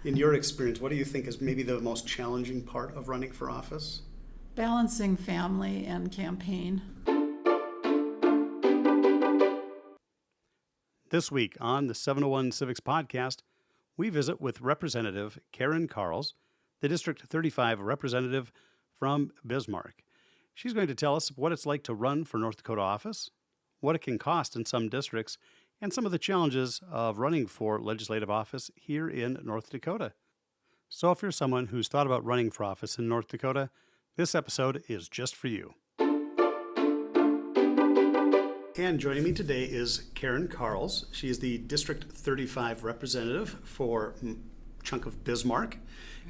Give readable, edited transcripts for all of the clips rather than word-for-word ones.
In your experience, what do you think is maybe the most challenging part of running for office? Balancing family and campaign. This week on the 701 Civics Podcast, we visit with Representative Karen Karls, the District 35 representative from Bismarck. She's going to tell us what it's like to run for North Dakota office, what it can cost in some districts, and some of the challenges of running for legislative office here in North Dakota. So if you're someone who's thought about running for office in North Dakota, this episode is just for you. And joining me today is Karen Karls. She is the District 35 representative for a chunk of Bismarck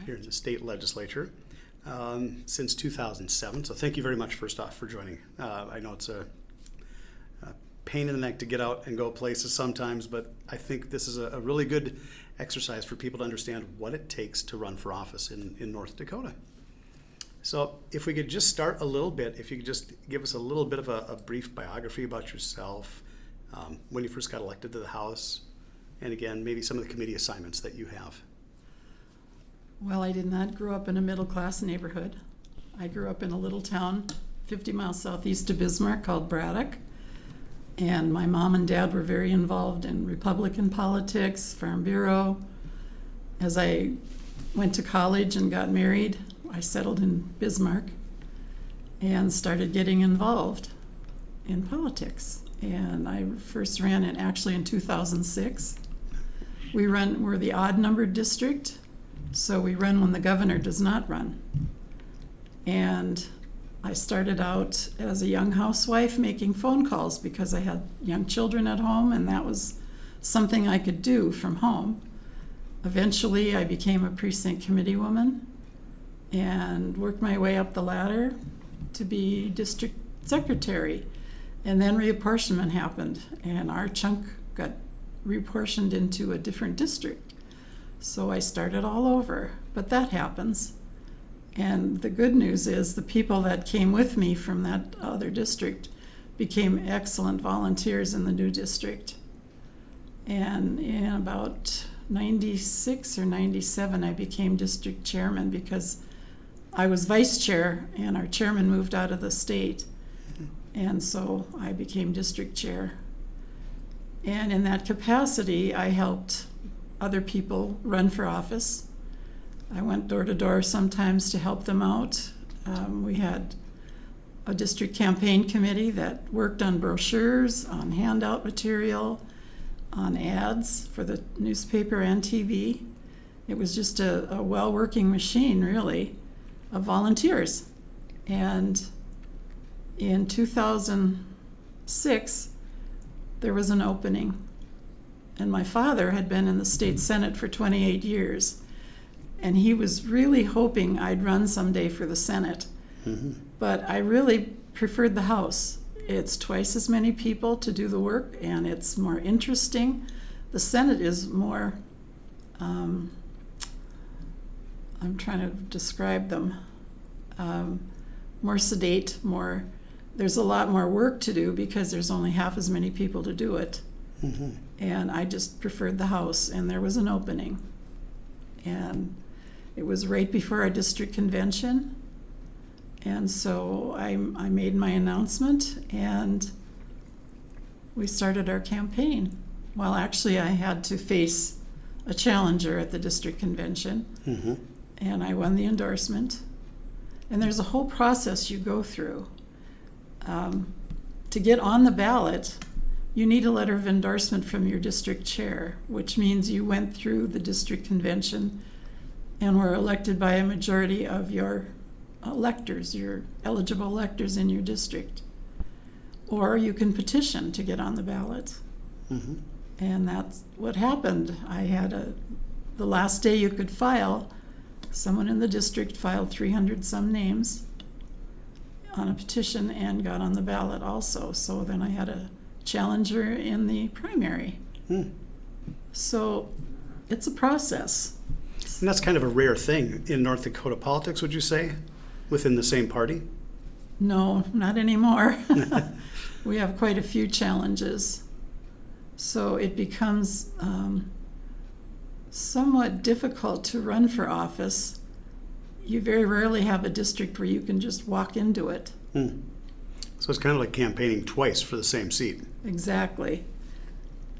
here in the state legislature since 2007. So thank you very much, first off, for joining. I know it's a pain in the neck to get out and go places sometimes, but I think this is a really good exercise for people to understand what it takes to run for office in North Dakota. So if we could just start a little bit, if you could just give us a little bit of a brief biography about yourself, when you first got elected to the House, and again, maybe some of the committee assignments that you have. Well, I did not grow up in a middle-class neighborhood. I grew up in a little town 50 miles southeast of Bismarck called Braddock. And my mom and dad were very involved in Republican politics, Farm Bureau. As I went to college and got married, I settled in Bismarck and started getting involved in politics. And I first ran in 2006. We're the odd-numbered district, so we run when the governor does not run. And I started out as a young housewife making phone calls because I had young children at home, and that was something I could do from home. Eventually, I became a precinct committee woman and worked my way up the ladder to be district secretary. And then reapportionment happened, and our chunk got reapportioned into a different district. So I started all over, but that happens. And the good news is the people that came with me from that other district became excellent volunteers in the new district. And in about 96 or 97, I became district chairman because I was vice chair and our chairman moved out of the state. And so I became district chair. And in that capacity, I helped other people run for office. I went door to door sometimes to help them out. We had a district campaign committee that worked on brochures, on handout material, on ads for the newspaper and TV. It was just a well-working machine, really, of volunteers. And in 2006, there was an opening. And my father had been in the state Senate for 28 years. And he was really hoping I'd run someday for the Senate. Mm-hmm. But I really preferred the House. It's twice as many people to do the work, and it's more interesting. The Senate is more, I'm trying to describe them, more sedate, there's a lot more work to do because there's only half as many people to do it. Mm-hmm. And I just preferred the House, and there was an opening. And it was right before our district convention, and so I made my announcement, and we started our campaign. Well, actually, I had to face a challenger at the district convention, mm-hmm. and I won the endorsement. And there's a whole process you go through. To get on the ballot, you need a letter of endorsement from your district chair, which means you went through the district convention and were elected by a majority of your electors, your eligible electors in your district. Or you can petition to get on the ballot. Mm-hmm. And that's what happened. I had the last day you could file, someone in the district filed 300 some names on a petition and got on the ballot also. So then I had a challenger in the primary. So it's a process. And that's kind of a rare thing in North Dakota politics, would you say, within the same party? No, not anymore. We have quite a few challenges. So it becomes somewhat difficult to run for office. You very rarely have a district where you can just walk into it. So it's kind of like campaigning twice for the same seat. Exactly.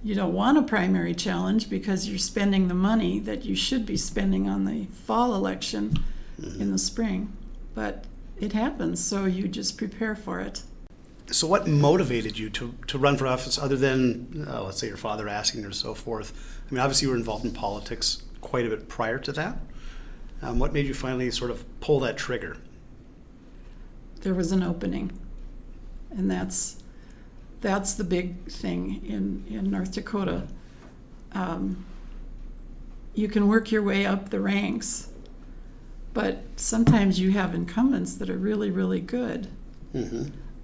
You don't want a primary challenge because you're spending the money that you should be spending on the fall election in the spring. But it happens, so you just prepare for it. So what motivated you to run for office other than, let's say, your father asking or so forth? I mean, obviously you were involved in politics quite a bit prior to that. What made you finally sort of pull that trigger? There was an opening, and that's the big thing in North Dakota. You can work your way up the ranks, but sometimes you have incumbents that are really, really good,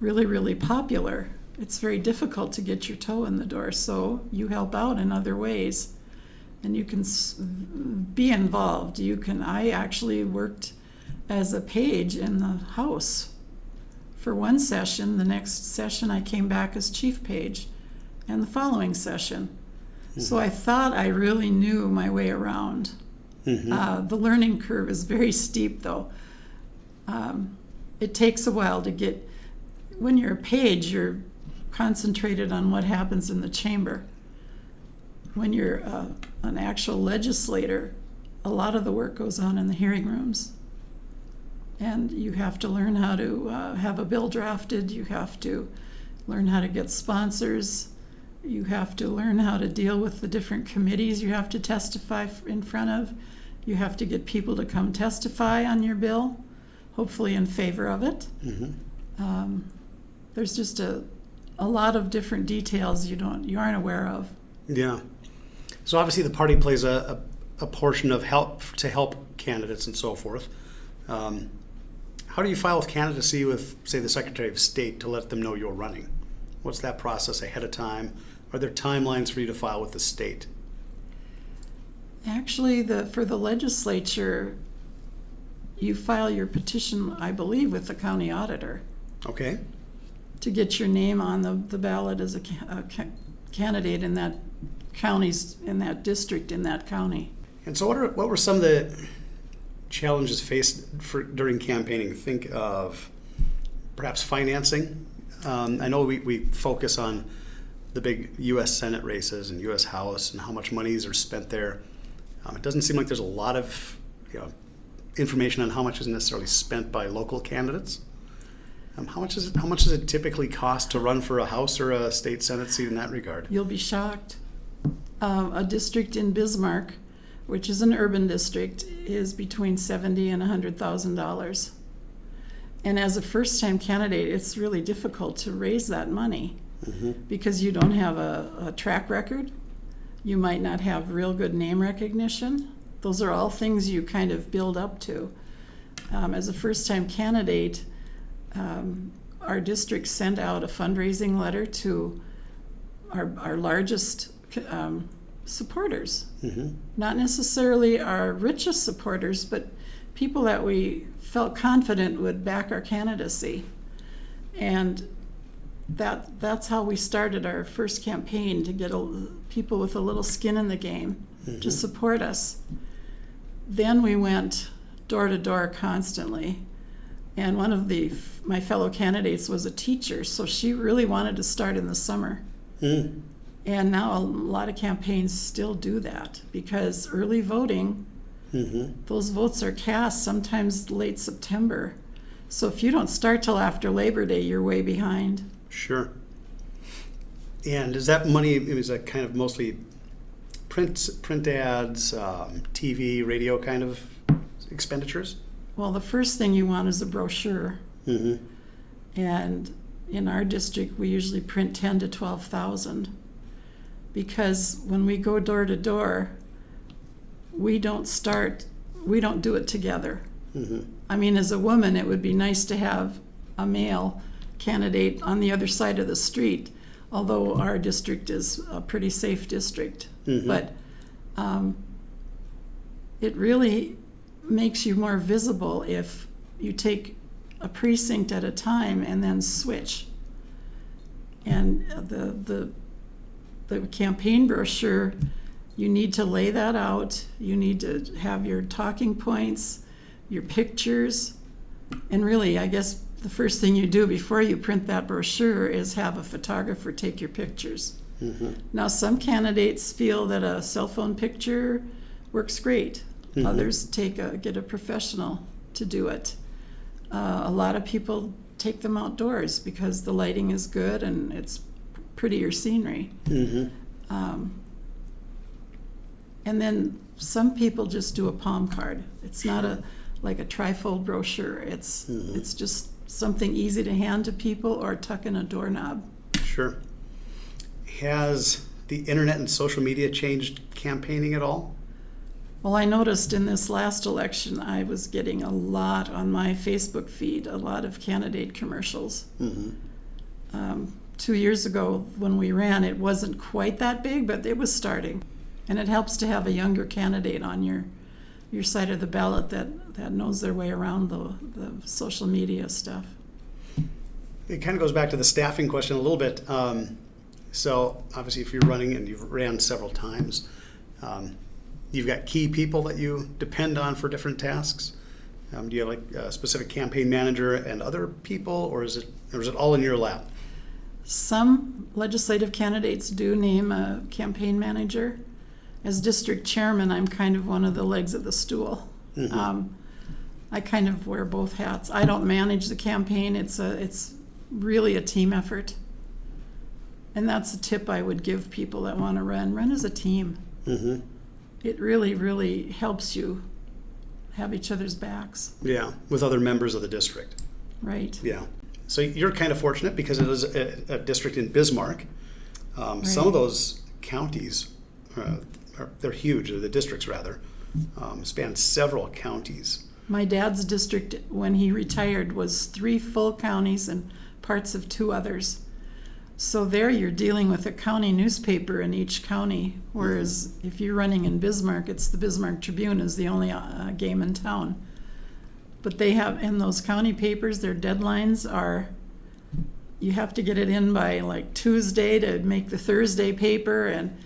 really, really popular. It's very difficult to get your toe in the door, so you help out in other ways, and you can be involved. I actually worked as a page in the House for one session. The next session I came back as chief page, and the following session. So I thought I really knew my way around. The learning curve is very steep, though. It takes a while to get, when you're a page, you're concentrated on what happens in the chamber. When you're an actual legislator, a lot of the work goes on in the hearing rooms. And you have to learn how to have a bill drafted. You have to learn how to get sponsors. You have to learn how to deal with the different committees you have to testify in front of. You have to get people to come testify on your bill, hopefully in favor of it. There's just a lot of different details you aren't aware of. Yeah. So obviously the party plays a portion of help candidates and so forth. How do you file with candidacy with, say, the Secretary of State to let them know you're running? What's that process ahead of time? Are there timelines for you to file with the state? Actually, for the legislature, you file your petition, I believe, with the county auditor. Okay. To get your name on the ballot as a candidate in that in that district, in that county. And so what were some of the challenges faced during campaigning? Think of perhaps financing. I know we focus on the big U.S. Senate races and U.S. House and how much monies are spent there. It doesn't seem like there's a lot of information on how much is necessarily spent by local candidates. How much does it typically cost to run for a House or a state Senate seat in that regard? You'll be shocked. A district in Bismarck, which is an urban district, is between $70,000 and $100,000. And as a first-time candidate, it's really difficult to raise that money because you don't have a track record. You might not have real good name recognition. Those are all things you kind of build up to. As a first-time candidate, our district sent out a fundraising letter to our largest supporters. Not necessarily our richest supporters, but people that we felt confident would back our candidacy. And that's how we started our first campaign, to get people with a little skin in the game to support us. Then we went door to door constantly. And one of my fellow candidates was a teacher, so she really wanted to start in the summer. And now a lot of campaigns still do that because early voting, those votes are cast sometimes late September. So if you don't start till after Labor Day, you're way behind. Sure. And is that money, is that kind of mostly print ads, TV, radio kind of expenditures? Well, the first thing you want is a brochure. And in our district, we usually print 10 to 12,000 because when we go door to door, we don't do it together. I mean, as a woman, it would be nice to have a male candidate on the other side of the street, although our district is a pretty safe district. But it really makes you more visible if you take a precinct at a time and then switch. And the campaign brochure You need to lay that out. You need to have your talking points, your pictures, and really, I guess the first thing you do before you print that brochure is have a photographer take your pictures. Mm-hmm. Now, some candidates feel that a cell phone picture works great. Mm-hmm. Others get a professional to do it. A lot of people take them outdoors because the lighting is good and it's prettier scenery. Mm-hmm. And then some people just do a palm card. It's not like a trifold brochure. It's just something easy to hand to people or tuck in a doorknob. Sure. Has the internet and social media changed campaigning at all? Well, I noticed in this last election, I was getting a lot on my Facebook feed, a lot of candidate commercials. Mm-hmm. 2 years ago when we ran, it wasn't quite that big, but it was starting. And it helps to have a younger candidate on your side of the ballot that knows their way around the social media stuff. It kind of goes back to the staffing question a little bit. So obviously if you're running and you've ran several times, you've got key people that you depend on for different tasks. Do you have like a specific campaign manager and other people, or is it all in your lap? Some legislative candidates do name a campaign manager. As district chairman, I'm kind of one of the legs of the stool. Mm-hmm. I kind of wear both hats. I don't manage the campaign. It's really a team effort. And that's a tip I would give people that want to run. Run as a team. Mm-hmm. It really, really helps you have each other's backs. Yeah, with other members of the district. Right. Yeah. So you're kind of fortunate because it is a district in Bismarck. Right. Some of those counties, they're huge, or the districts rather, span several counties. My dad's district, when he retired, was 3 full counties and parts of 2 others. So there you're dealing with a county newspaper in each county, whereas if you're running in Bismarck, it's the Bismarck Tribune is the only game in town. But they have, in those county papers, their deadlines are, you have to get it in by like Tuesday to make the Thursday paper, and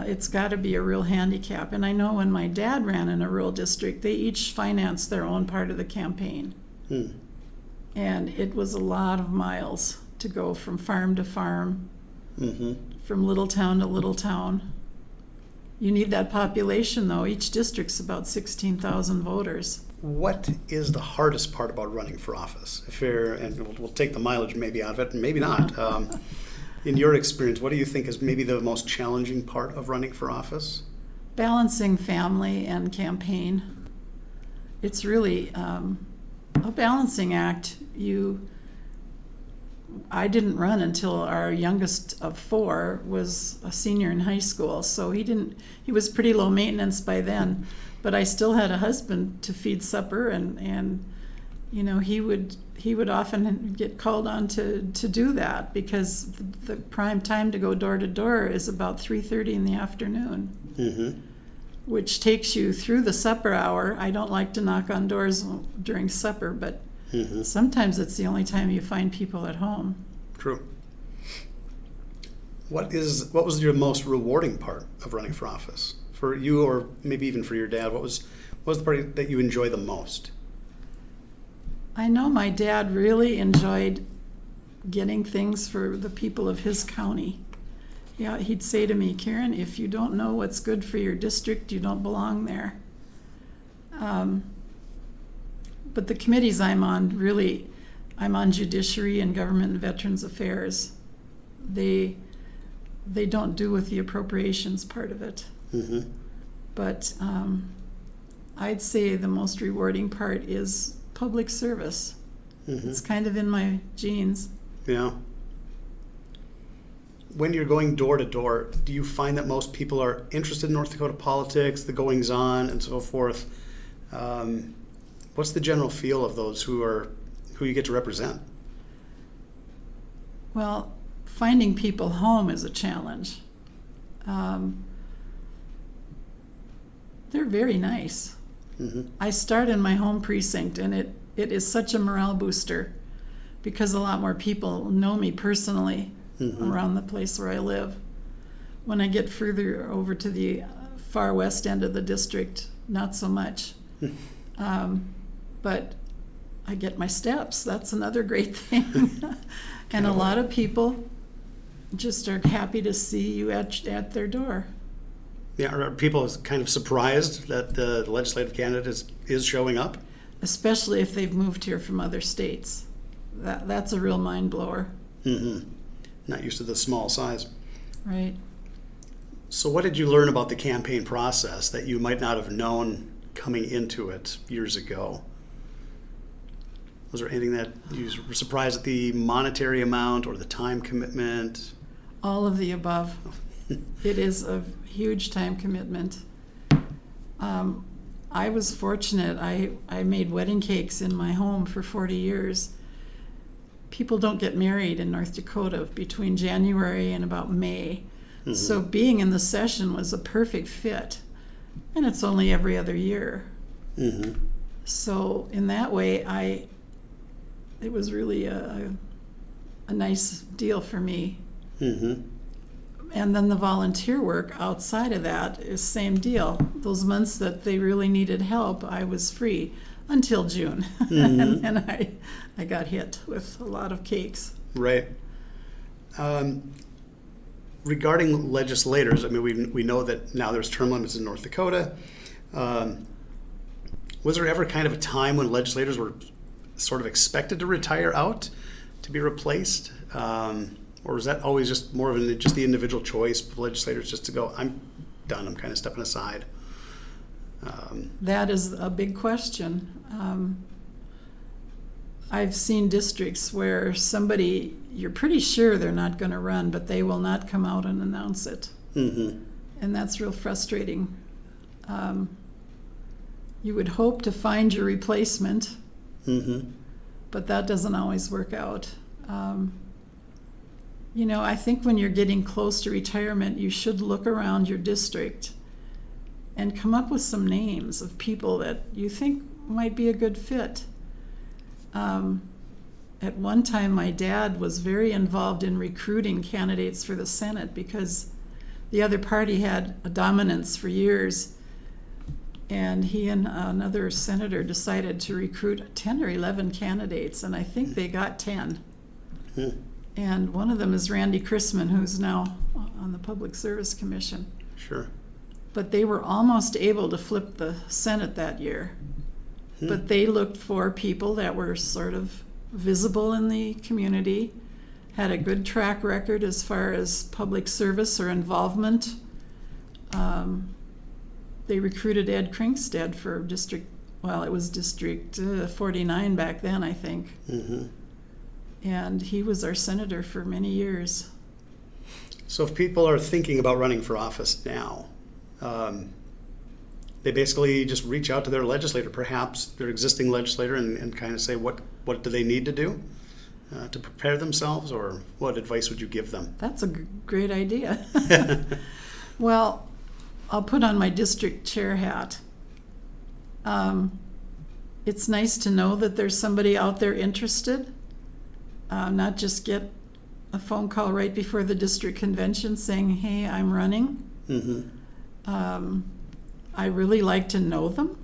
it's got to be a real handicap. And I know when my dad ran in a rural district, they each financed their own part of the campaign. And it was a lot of miles to go from farm to farm, from little town to little town. You need that population, though. Each district's about 16,000 voters. What is the hardest part about running for office? And we'll take the mileage maybe out of it, and maybe not. In your experience, what do you think is maybe the most challenging part of running for office? Balancing family and campaign. It's really a balancing act. I didn't run until our youngest of 4 was a senior in high school, so he was pretty low maintenance by then. But I still had a husband to feed supper, and you know, he would often get called on to do that because the prime time to go door to door is about 3:30 in the afternoon, which takes you through the supper hour. I don't like to knock on doors during supper, but sometimes it's the only time you find people at home. True. What was your most rewarding part of running for office? For you, or maybe even for your dad, what was the part that you enjoy the most? I know my dad really enjoyed getting things for the people of his county. Yeah, he'd say to me, Karen, if you don't know what's good for your district, you don't belong there. But the committees I'm on, really, I'm on Judiciary and Government and Veterans Affairs. They don't do with the appropriations part of it. But I'd say the most rewarding part is public service. It's kind of in my genes. Yeah. When you're going door to door, do you find that most people are interested in North Dakota politics, the goings on, and so forth? What's the general feel of those who you get to represent? Well, finding people home is a challenge. They're very nice. I start in my home precinct, and it is such a morale booster because a lot more people know me personally around the place where I live. When I get further over to the far west end of the district, not so much. But I get my steps. That's another great thing. And a lot of people just are happy to see you at their door. Yeah, are people kind of surprised that the legislative candidate is showing up? Especially if they've moved here from other states. That's a real mind blower. Mm-hmm. Not used to the small size. Right. So what did you learn about the campaign process that you might not have known coming into it years ago? Was there anything that you were surprised at, the monetary amount or the time commitment? All of the above. It is a huge time commitment. I was fortunate. I made wedding cakes in my home for 40 years. People don't get married in North Dakota between January and about May. Mm-hmm. So being in the session was a perfect fit. And it's only every other year. Mm-hmm. So in that way, it was really a nice deal for me. Mm-hmm. And then the volunteer work outside of that is same deal. Those months that they really needed help, I was free until June. Mm-hmm. And then I got hit with a lot of cakes. Right. Regarding legislators, I mean, we know that now there's term limits in North Dakota. Was there ever kind of a time when legislators were sort of expected to retire out to be replaced? Or was that always just more of just the individual choice of legislators just to go, I'm done, I'm kind of stepping aside? That is a big question. I've seen districts where somebody, you're pretty sure they're not going to run, but they will not come out and announce it. Mm-hmm. And that's real frustrating. You would hope to find your replacement, mm-hmm. but that doesn't always work out. I think when you're getting close to retirement, you should look around your district and come up with some names of people that you think might be a good fit. At one time, my dad was very involved in recruiting candidates for the Senate because the other party had a dominance for years. And he and another senator decided to recruit 10 or 11 candidates, and I think they got 10. Hmm. And one of them is Randy Chrisman, who's now on the Public Service Commission. Sure. But they were almost able to flip the Senate that year. But they looked for people that were sort of visible in the community, had a good track record as far as public service or involvement. They recruited Ed Krinkstead for District 49 back then, I think. Mm-hmm. And he was our senator for many years. So if people are thinking about running for office now, they basically just reach out to their legislator, perhaps their existing legislator, and kind of say, what do they need to do to prepare themselves, or what advice would you give them? That's a great idea. Well, I'll put on my district chair hat. It's nice to know that there's somebody out there interested, not just get a phone call right before the district convention saying, hey, I'm running. Mm-hmm. I really like to know them.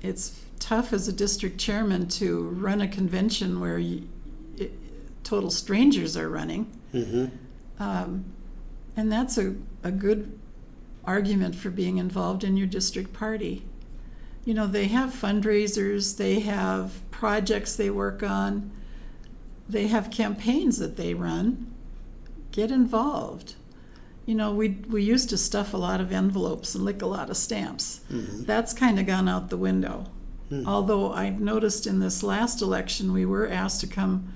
It's tough as a district chairman to run a convention where total strangers are running. Mm-hmm. And that's a good argument for being involved in your district party. They have fundraisers, they have projects they work on, they have campaigns that they run. Get involved. We used to stuff a lot of envelopes and lick a lot of stamps. Mm-hmm. That's kind of gone out the window. Mm-hmm. Although I've noticed in this last election, we were asked to come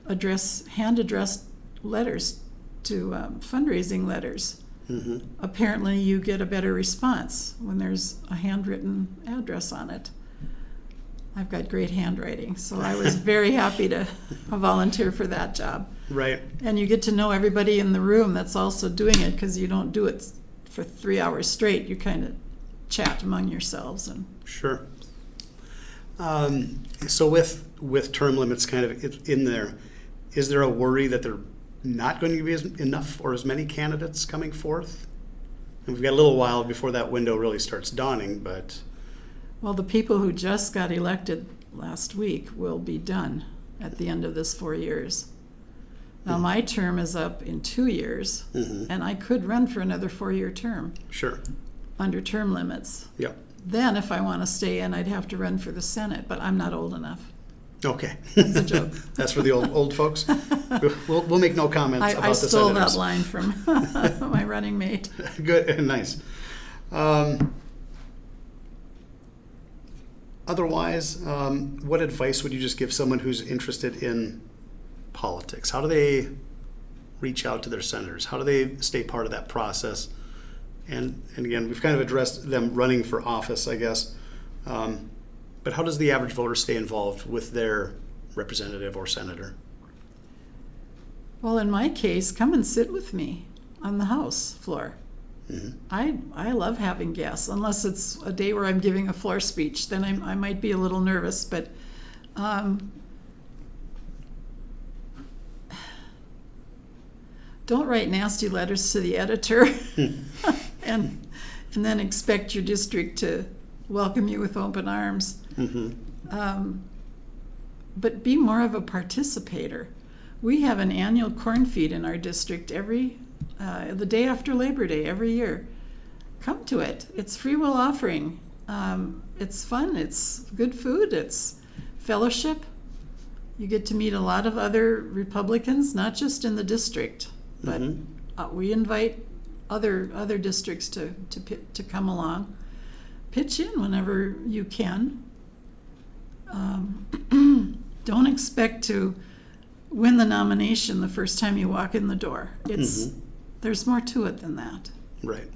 hand-addressed letters to fundraising letters. Mm-hmm. Apparently you get a better response when there's a handwritten address on it. I've got great handwriting, so I was very happy to volunteer for that job. Right. And you get to know everybody in the room that's also doing it, because you don't do it for 3 hours straight. You kind of chat among yourselves. Sure. So with term limits kind of in there, is there a worry that there not going to be enough or as many candidates coming forth? And we've got a little while before that window really starts dawning, but... Well, the people who just got elected last week will be done at the end of this 4 years. Now, my term is up in 2 years, and I could run for another 4-year term. Sure. Under term limits. Yep. Then, if I want to stay in, I'd have to run for the Senate, but I'm not old enough. Okay. That's a joke. That's for the old folks? We'll make no comments about I the stole senators. that line from my running mate. Good, nice. Otherwise, what advice would you just give someone who's interested in politics? How do they reach out to their senators? How do they stay part of that process? And again, we've kind of addressed them running for office, I guess. But how does the average voter stay involved with their representative or senator? Well, in my case, come and sit with me on the House floor. I love having guests, unless it's a day where I'm giving a floor speech. Then I might be a little nervous, but don't write nasty letters to the editor and then expect your district to welcome you with open arms. But be more of a participator. We have an annual corn feed in our district the day after Labor Day every year. Come to it. It's free will offering. It's fun. It's good food. It's fellowship. You get to meet a lot of other Republicans, not just in the district, but we invite other districts to come along. Pitch in whenever you can. Don't expect to win the nomination the first time you walk in the door. There's more to it than that. Right.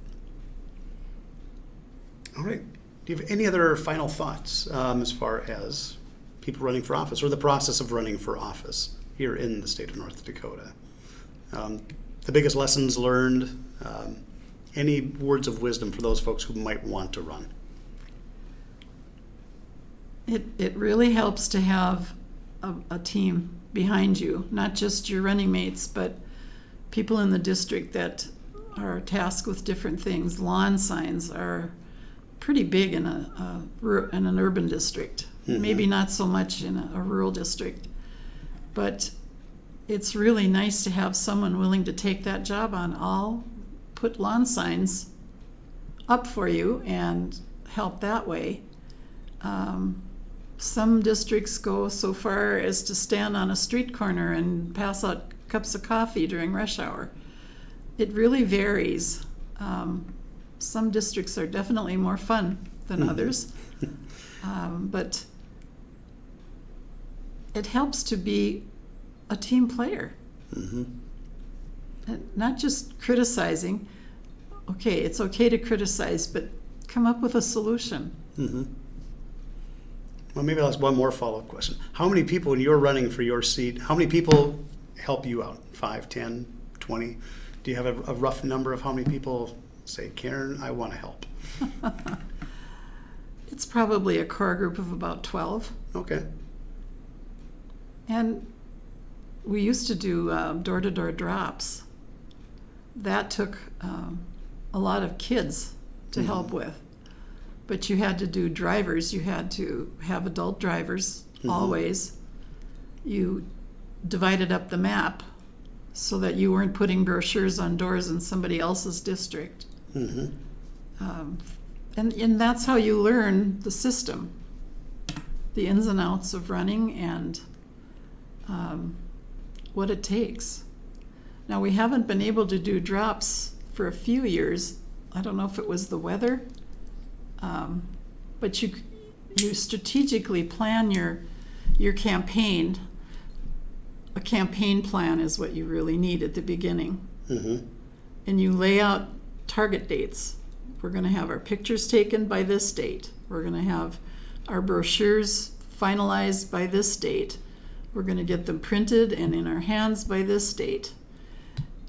All right. Do you have any other final thoughts as far as people running for office or the process of running for office here in the state of North Dakota? The biggest lessons learned, any words of wisdom for those folks who might want to run? It really helps to have a team behind you, not just your running mates, but people in the district that are tasked with different things. Lawn signs are pretty big in an urban district, maybe not so much in a rural district. But it's really nice to have someone willing to take that job on. I'll put lawn signs up for you and help that way. Some districts go so far as to stand on a street corner and pass out cups of coffee during rush hour. It really varies. Some districts are definitely more fun than others. But it helps to be a team player. And not just criticizing. Okay, it's okay to criticize, but come up with a solution. Well, maybe I'll ask one more follow-up question. How many people, when you're running for your seat, how many people help you out? 5, 10, 20? Do you have a rough number of how many people say, Karen, I want to help? It's probably a core group of about 12. Okay. And we used to do door-to-door drops. That took a lot of kids to help with. But you had to do drivers. You had to have adult drivers always. You divided up the map so that you weren't putting brochures on doors in somebody else's district. And that's how you learn the system, the ins and outs of running and what it takes. Now, we haven't been able to do drops for a few years. I don't know if it was the weather. But you strategically plan your campaign. A campaign plan is what you really need at the beginning. And you lay out target dates. We're going to have our pictures taken by this date. We're going to have our brochures finalized by this date. We're going to get them printed and in our hands by this date.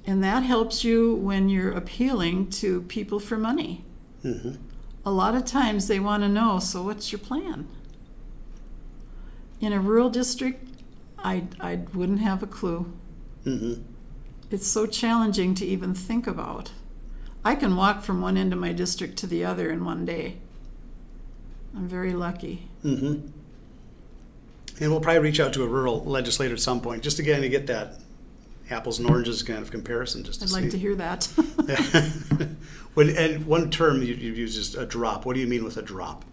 And that helps you when you're appealing to people for money. A lot of times they want to know, so what's your plan? In a rural district, I wouldn't have a clue. it's so challenging to even think about. I can walk from one end of my district to the other in one day. I'm very lucky. Mm-hmm. And we'll probably reach out to a rural legislator at some point, just again to get that apples and oranges kind of comparison. Just to I'd see. like to hear that. And one term you use is a drop. What do you mean with a drop?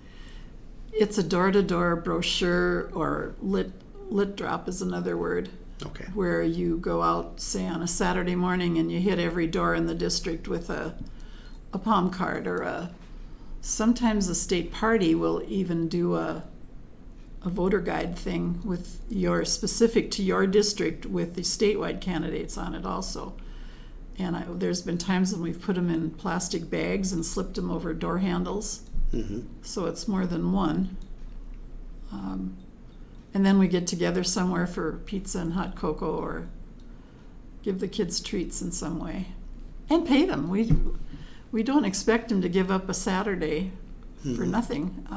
It's a door-to-door brochure, or lit drop is another word. Okay. Where you go out, say, on a Saturday morning and you hit every door in the district with a palm card, or sometimes the state party will even do a voter guide thing with specific to your district with the statewide candidates on it also. And there's been times when we've put them in plastic bags and slipped them over door handles. Mm-hmm. So it's more than one. And then we get together somewhere for pizza and hot cocoa, or give the kids treats in some way. And pay them. We don't expect them to give up a Saturday for nothing.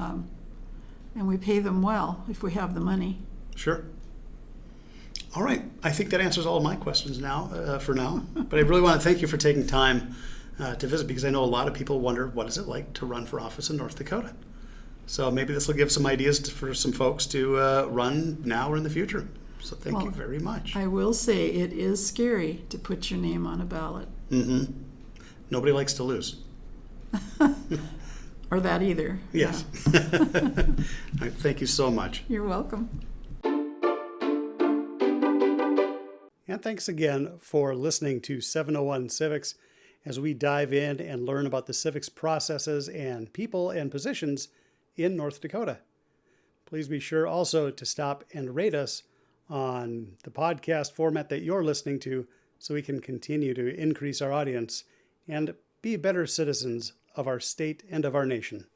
And we pay them well if we have the money. Sure. All right. I think that answers all of my questions now, for now. But I really want to thank you for taking time to visit, because I know a lot of people wonder, what is it like to run for office in North Dakota? So maybe this will give some ideas for some folks to run now or in the future. So thank you very much. I will say it is scary to put your name on a ballot. Mm-hmm. Nobody likes to lose. Or that either. Yes. Yeah. All right, thank you so much. You're welcome. And thanks again for listening to 701 Civics as we dive in and learn about the civics processes and people and positions in North Dakota. Please be sure also to stop and rate us on the podcast format that you're listening to, so we can continue to increase our audience and be better citizens of our state and of our nation.